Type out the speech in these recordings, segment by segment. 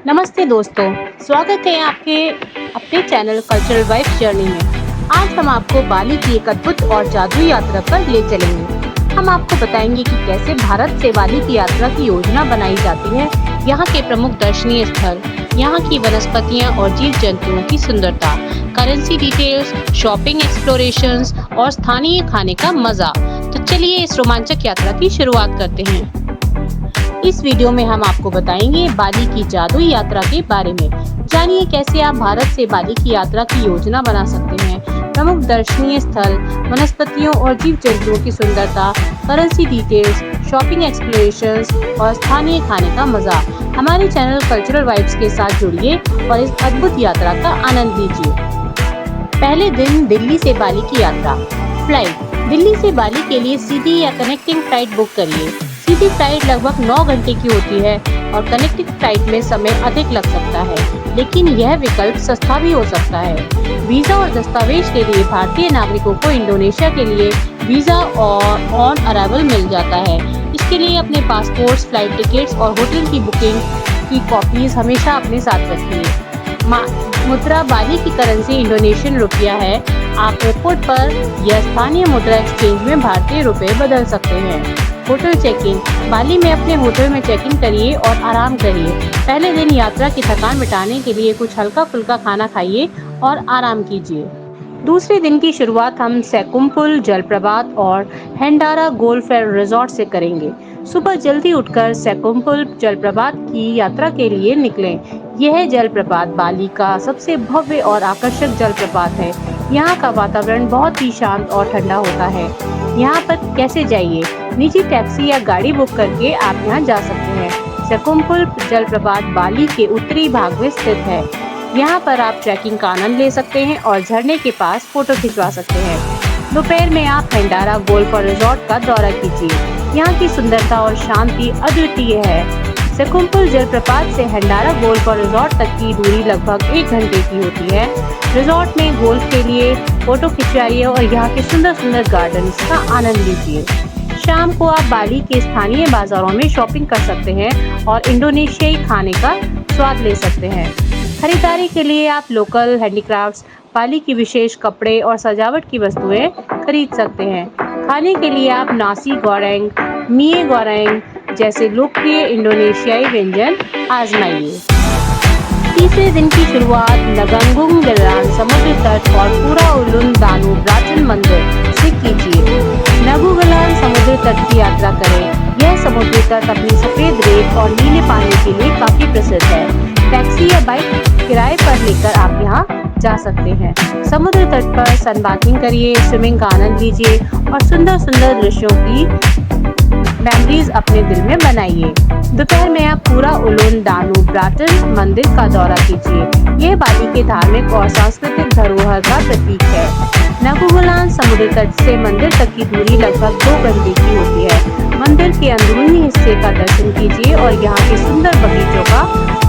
नमस्ते दोस्तों, स्वागत है आपके अपने चैनल कल्चरल वाइब्स जर्नी में। आज हम आपको बाली की एक अद्भुत और जादुई यात्रा पर ले चलेंगे। हम आपको बताएंगे कि कैसे भारत से बाली की यात्रा की योजना बनाई जाती है, यहाँ के प्रमुख दर्शनीय स्थल, यहाँ की वनस्पतियाँ और जीव जंतुओं की सुंदरता, करेंसी डिटेल्स, शॉपिंग एक्सप्लोरेशंस और स्थानीय खाने का मजा। तो चलिए इस रोमांचक यात्रा की शुरुआत करते हैं। इस वीडियो में हम आपको बताएंगे बाली की जादुई यात्रा के बारे में। जानिए कैसे आप भारत से बाली की यात्रा की योजना बना सकते हैं। प्रमुख दर्शनीय स्थल, वनस्पतियों और जीव जंतुओं की सुंदरता, करेंसी डिटेल्स, शॉपिंग एक्सप्लोरेशंस और स्थानीय खाने का मजा। हमारे चैनल कल्चरल वाइब्स के साथ जुड़िए और इस अद्भुत यात्रा का आनंद लीजिए। पहले दिन दिल्ली से बाली की यात्रा। फ्लाइट। दिल्ली से बाली के लिए सीधी या कनेक्टिंग फ्लाइट बुक करिए। सीधी फ्लाइट लगभग 9 घंटे की होती है और कनेक्टिंग फ्लाइट में समय अधिक लग सकता है, लेकिन यह विकल्प सस्ता भी हो सकता है। वीजा और दस्तावेज के लिए भारतीय नागरिकों को इंडोनेशिया के लिए वीजा और ऑन अराइवल मिल जाता है। इसके लिए अपने पासपोर्ट्स, फ्लाइट टिकट्स और होटल की बुकिंग की कॉपीज हमेशा अपने साथ रखिए। मुद्रा। बाली की करेंसी इंडोनेशियन रुपया है। आप एयरपोर्ट पर या स्थानीय मुद्रा एक्सचेंज में भारतीय रुपए बदल सकते हैं। Hotel checking. बाली में अपने होटल में चेक इन करिए और आराम करिए। पहले दिन यात्रा की थकान मिटाने के लिए कुछ हल्का फुल्का खाना खाइए और आराम कीजिए। दूसरे दिन की शुरुआत हम सेकुम्पुल जलप्रपात और हेंडारा गोल्फ रिजॉर्ट से करेंगे। सुबह जल्दी उठकर सेकुम्पुल जलप्रपात की यात्रा के लिए निकलें। यह जलप्रपात बाली का सबसे भव्य और आकर्षक जलप्रपात है। यहाँ का वातावरण बहुत ही शांत और ठंडा होता है। यहाँ पर कैसे जाइए? निजी टैक्सी या गाड़ी बुक करके आप यहाँ जा सकते हैं। सेकुम्पुल जलप्रपात बाली के उत्तरी भाग में स्थित है। यहाँ पर आप ट्रैकिंग का आनंद ले सकते हैं और झरने के पास फोटो खिंचवा सकते हैं। दोपहर में आप हेंडारा गोल्फ रिजॉर्ट का दौरा कीजिए। यहाँ की सुंदरता और शांति अद्वितीय है। सेकुम्पुल जलप्रपात से हेंडारा गोल्फ रिजॉर्ट तक की दूरी लगभग 1 घंटे की होती है। रिजॉर्ट में गोल्फ के लिए फोटो खिंचवाइए और यहाँ के सुंदर सुंदर गार्डन्स का आनंद लीजिए। शाम को आप बाली के स्थानीय बाजारों में शॉपिंग कर सकते हैं और इंडोनेशियाई खाने का स्वाद ले सकते हैं। खरीदारी के लिए आप लोकल हैंडीक्राफ्ट्स, बाली की विशेष कपड़े और सजावट की वस्तुएं खरीद सकते हैं। खाने के लिए आप नासी गोरेंग, मिए गोरेंग जैसे लोकप्रिय इंडोनेशियाई व्यंजन आजमाइए। तीसरे दिन की शुरुआत नगंगुंग गलान समुद्र तट और पूरा उलुन दानू प्राचीन मंदिर से कीजिए। नगुगलान समुद्र तट की यात्रा करें। यह समुद्री तट अपनी सफेद रेत और नीले पानी के लिए काफी प्रसिद्ध है। टैक्सी या बाइक किराए पर लेकर आप यहाँ जा सकते हैं। समुद्र तट पर सनबाथिंग करिए, स्विमिंग का आनंद लीजिए और सुंदर सुंदर दृश्यों की मेमोरीज अपने दिल में बनाइए। दोपहर में आप पूरा उलुन दानू प्राचीन मंदिर का दौरा कीजिए। यह बाली के धार्मिक और सांस्कृतिक धरोहर का प्रतीक है। नगुगलान समुद्र तट से मंदिर तक की दूरी लगभग 2 घंटे की होती है। मंदिर के अंदरूनी हिस्से का दर्शन कीजिए और यहाँ के सुंदर बगीचों का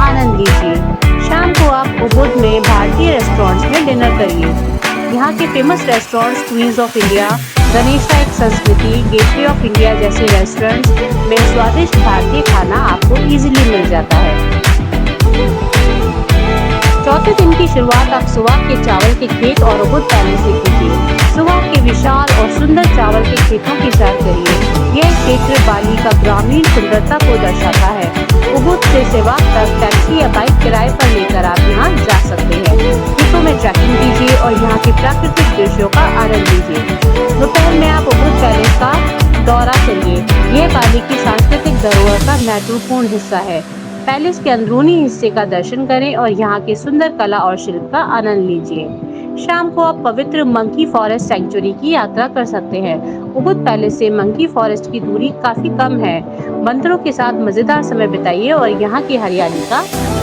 आनंद लीजिए। शाम को आप उबुड में भारतीय रेस्टोरेंट्स में डिनर करिए। यहाँ के famous restaurants Queens of India, Ganesha एक संस्कृति, गेटवे ऑफ इंडिया जैसे रेस्टोरेंट्स में स्वादिष्ट भारतीय खाना आपको इजीली मिल जाता है। चौथे दिन की शुरुआत आप सुवाक के चावल के खेत और उबुड पैलेस से कीजिए। सुवाक के विशाल और सुंदर चावल के खेतों की सैर करिए। यह क्षेत्र बाली का ग्रामीण सुंदरता को दर्शाता है। उबुड से सुवाक तक टैक्सी या बाइक किराए पर लेकर आप यहाँ जा सकते हैं। खेतों में ट्रैकिंग कीजिए और यहाँ के प्राकृतिक दृश्यों का आनंद लीजिए। दोपहर में आप उबुड पैलेस का दौरा करिए। यह बाली की सांस्कृतिक धरोहर का महत्वपूर्ण हिस्सा है। पैलेस के अंदरूनी हिस्से का दर्शन करें और यहाँ के सुंदर कला और शिल्प का आनंद लीजिए। शाम को आप पवित्र मंकी फॉरेस्ट सेंचुरी की यात्रा कर सकते हैं। उबुड पैलेस से मंकी फॉरेस्ट की दूरी काफी कम है। बंदरों के साथ मजेदार समय बिताइए और यहाँ की हरियाली का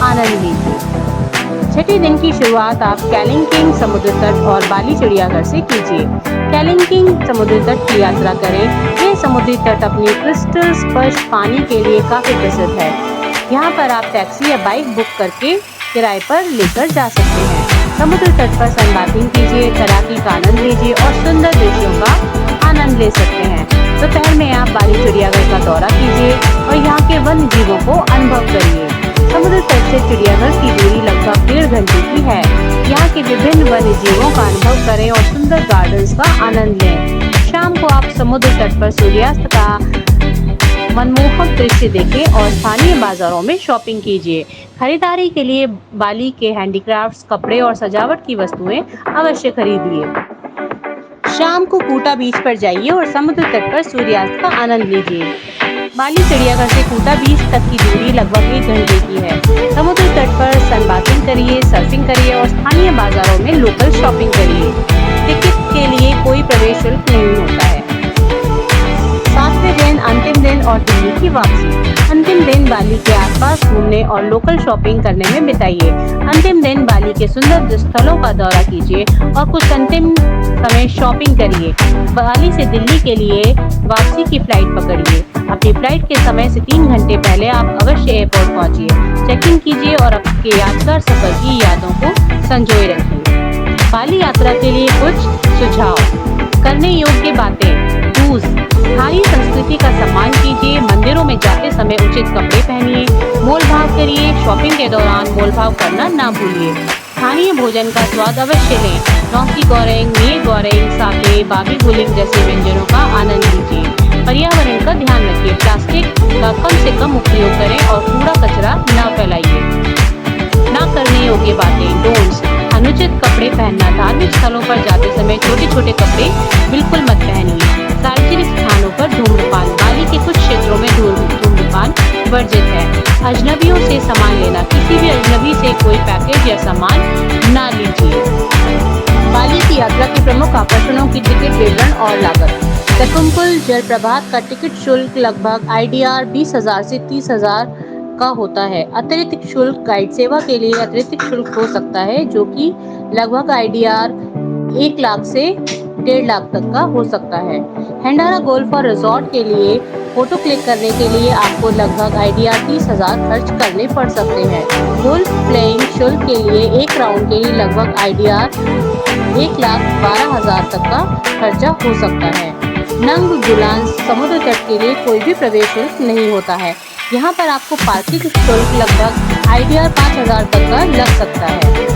आनंद लीजिए। छठे दिन की शुरुआत आप कैलिंकिंग समुद्र तट और बाली चिड़ियाघर से कीजिए। कैलिंकिंग समुद्र तट की यात्रा करें। यह समुद्री तट अपनी क्रिस्टल स्पष्ट पानी के लिए काफी प्रसिद्ध है। यहाँ पर आप टैक्सी या बाइक बुक करके किराए पर लेकर जा सकते हैं। समुद्र तट पर सनबाथिंग कीजिए, तैराकी का आनंद लीजिए और सुंदर दृश्यों का आनंद ले सकते हैं। दोपहर में आप बाली चिड़ियाघर का दौरा कीजिए और यहाँ के वन्य जीवों को अनुभव करिए। समुद्र तट से चिड़ियाघर की दूरी लगभग 1.5 घंटे की है। यहाँ के विभिन्न वन्य जीवों का अनुभव करें और सुंदर गार्डन्स का आनंद लें। शाम को आप समुद्र तट पर सूर्यास्त का मनमोहक दृश्य देखें और स्थानीय बाजारों में शॉपिंग कीजिए। खरीदारी के लिए बाली के हैंडीक्राफ्ट्स, कपड़े और सजावट की वस्तुएं अवश्य खरीदिए। शाम को कूटा बीच पर जाइए और समुद्र तट पर सूर्यास्त का आनंद लीजिए। बाली चिड़ियाघर से कूटा बीच तक की दूरी लगभग 1 घंटे की है। समुद्र तट पर सनबाथिंग करिए, सर्फिंग करिए और स्थानीय बाजारों में लोकल शॉपिंग करिए। टिकट के लिए कोई प्रवेश शुल्क नहीं होता है। 7वें दिन अंतिम दिन और दिल्ली की वापसी। अंतिम दिन बाली के आसपास घूमने और लोकल शॉपिंग करने में बिताइए। अंतिम दिन बाली के सुंदर स्थलों का दौरा कीजिए और कुछ अंतिम समय शॉपिंग करिए। बाली से दिल्ली के लिए वापसी की फ्लाइट पकड़िए। अपनी फ्लाइट के समय से 3 घंटे पहले आप अवश्य एयरपोर्ट पहुंचिए। चेक इन कीजिए और आपके यादगार सफर की यादों को संजोए रखिए। बाली यात्रा के लिए कुछ सुझाव। करने योग्य बातें। स्थानीय संस्कृति का सम्मान कीजिए। मंदिरों में जाते समय उचित कपड़े पहनिए। मोल भाव करिए। शॉपिंग के दौरान मोल भाव करना ना भूलिए। स्थानीय भोजन का स्वाद अवश्य लें। नौसी गोरेंग, मीर गोरेंग, साके, बाबी गुलिंग जैसे व्यंजनों का आनंद लीजिए। पर्यावरण का ध्यान रखिए। प्लास्टिक का कम से कम उपयोग करें और कूड़ा कचरा न फैलाइए। ना करने योग्य बातें। डोंट्स। अनुचित कपड़े पहनना। धार्मिक स्थलों पर जाते समय छोटे छोटे कपड़े बिल्कुल मत पहनिए। सार्वजनिक स्थानों पर धूम्रपान। बाली के कुछ क्षेत्रों में धूम्रपान वर्जित है। अजनबियों से सामान लेना। किसी भी अजनबी से कोई पैकेज या सामान ना लीजिए। बाली की यात्रा के प्रमुख आकर्षणों की टिकट विवरण और लागत। तकुम्कुल जलप्रपात का टिकट शुल्क लगभग IDR 20,000 से 30,000 का होता है। अतिरिक्त शुल्क। गाइड सेवा के लिए अतिरिक्त शुल्क हो सकता है जो कि लगभग IDR 1 लाख से 1.5 लाख तक का हो सकता है। हेंडारा गोल्फ और रिजॉर्ट के लिए फोटो क्लिक करने के लिए आपको लगभग IDR 30,000 खर्च करने पड़ सकते हैं। गोल्फ प्लेइंग शुल्क के लिए एक राउंड के लिए लगभग IDR 1,12,000 तक का खर्चा हो सकता है। नंग गुलान समुद्र तट के लिए कोई भी प्रवेश शुल्क नहीं होता है। यहाँ पर आपको पार्किंग शुल्क लगभग IDR 5,000 तक का लग सकता है।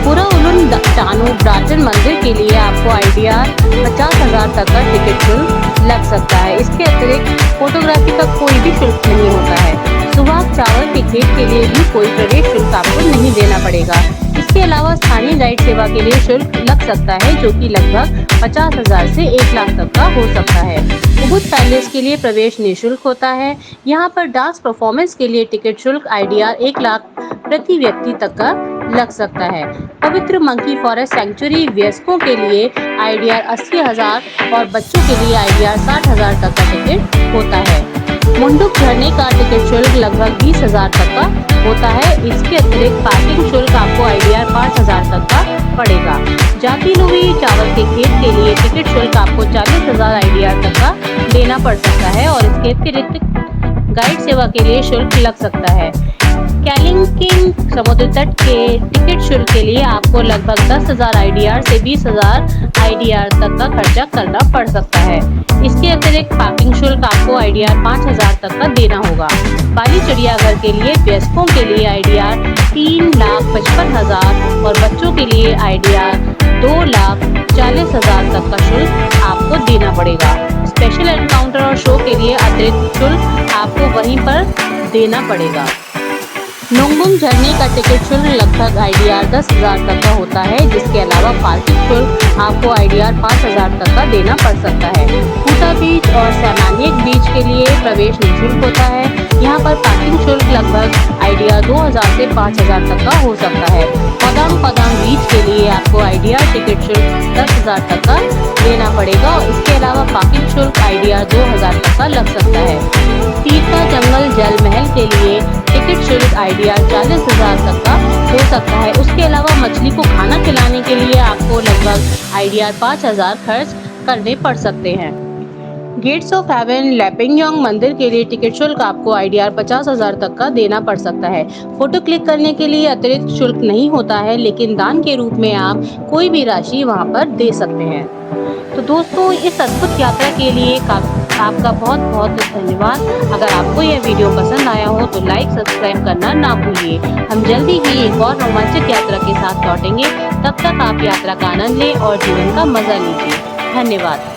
पूरा उलुन टानू ब्राटन मंदिर के लिए आपको IDR 50,000 तक का टिकट शुल्क लग सकता है। इसके अतिरिक्त फोटोग्राफी का कोई भी शुल्क नहीं होता है। सुहाग चावल के खेत के लिए भी कोई प्रवेश शुल्क आपको नहीं देना पड़ेगा। इसके अलावा स्थानीय गाइड सेवा के लिए शुल्क लग सकता है जो कि लगभग 50,000 से 1 लाख तक का हो सकता है। उबुद पैलेस के लिए प्रवेश निःशुल्क होता है। यहाँ पर डांस परफॉर्मेंस के लिए टिकट शुल्क IDR 1 लाख प्रति व्यक्ति तक का लग सकता है। पवित्र मंकी फॉरेस्ट सेंचुरी वयस्कों के लिए IDR 80,000 और बच्चों के लिए IDR 60,000 तक का टिकट होता है। मुंडुक झरने का टिकट शुल्क लगभग 20,000 तक का होता है। इसके अतिरिक्त पार्किंग शुल्क आपको IDR 5,000 तक का पड़ेगा। जाती लुवी चावल के खेत के लिए टिकट शुल्क आपको 40,000 IDR तक का देना पड़ सकता है और इसके अतिरिक्त गाइड सेवा के लिए शुल्क लग सकता है। कैलिंकिंग समुद्र तट के टिकट शुल्क के लिए आपको लगभग 10,000 IDR से 20,000 IDR तक का खर्चा करना पड़ सकता है। इसके अतिरिक्त पार्किंग शुल्क आपको IDR 5,000 तक का देना होगा। बाली चिड़ियाघर के लिए वयस्कों के लिए IDR 3,55,000 और बच्चों के लिए IDR 2,40,000 तक का शुल्क आपको देना पड़ेगा। स्पेशल एनकाउंटर और शो के लिए अतिरिक्त शुल्क आपको वहीं पर देना पड़ेगा। नोंगबुंग झरने का टिकट शुल्क लगभग IDR 10,000 तक का होता है। जिसके अलावा पार्किंग शुल्क आपको IDR 5,000 तक का देना पड़ सकता है। कूटा बीच और सैमानिक बीच के लिए प्रवेश निःशुल्क होता है। यहाँ पर पार्किंग शुल्क लगभग IDR 2,000 से 5,000 तक का हो सकता है। पदाम बीच के लिए आपको IDR टिकट शुल्क 10,000 तक का देना पड़ेगा और इसके अलावा पार्किंग शुल्क IDR 2,000 तक का लग सकता है। तीर्था जंगल जल महल के लिए टिकट शुल्क IDR 40,000 तक का हो सकता है। उसके अलावा मछली को खाना खिलाने के लिए आपको लगभग IDR 5,000 खर्च करने पड़ सकते हैं। गेट्स ऑफ हेवन लैपिंगयोंग मंदिर के लिए टिकट शुल्क आपको IDR 50,000 तक का देना पड़ सकता है। फोटो क्लिक करने के लिए अतिरिक्त शुल्क नहीं होता है, लेकिन दान के रूप में आप कोई भी राशि वहां पर दे सकते हैं। तो दोस्तों, इस अद्भुत यात्रा के लिए आपका बहुत बहुत धन्यवाद। अगर आपको यह वीडियो पसंद आया हो तो लाइक सब्सक्राइब करना ना भूलिए। हम जल्दी ही एक और रोमांचक यात्रा के साथ लौटेंगे। तब तक आप यात्रा का आनंद लें और जीवन का मजा लीजिए। धन्यवाद।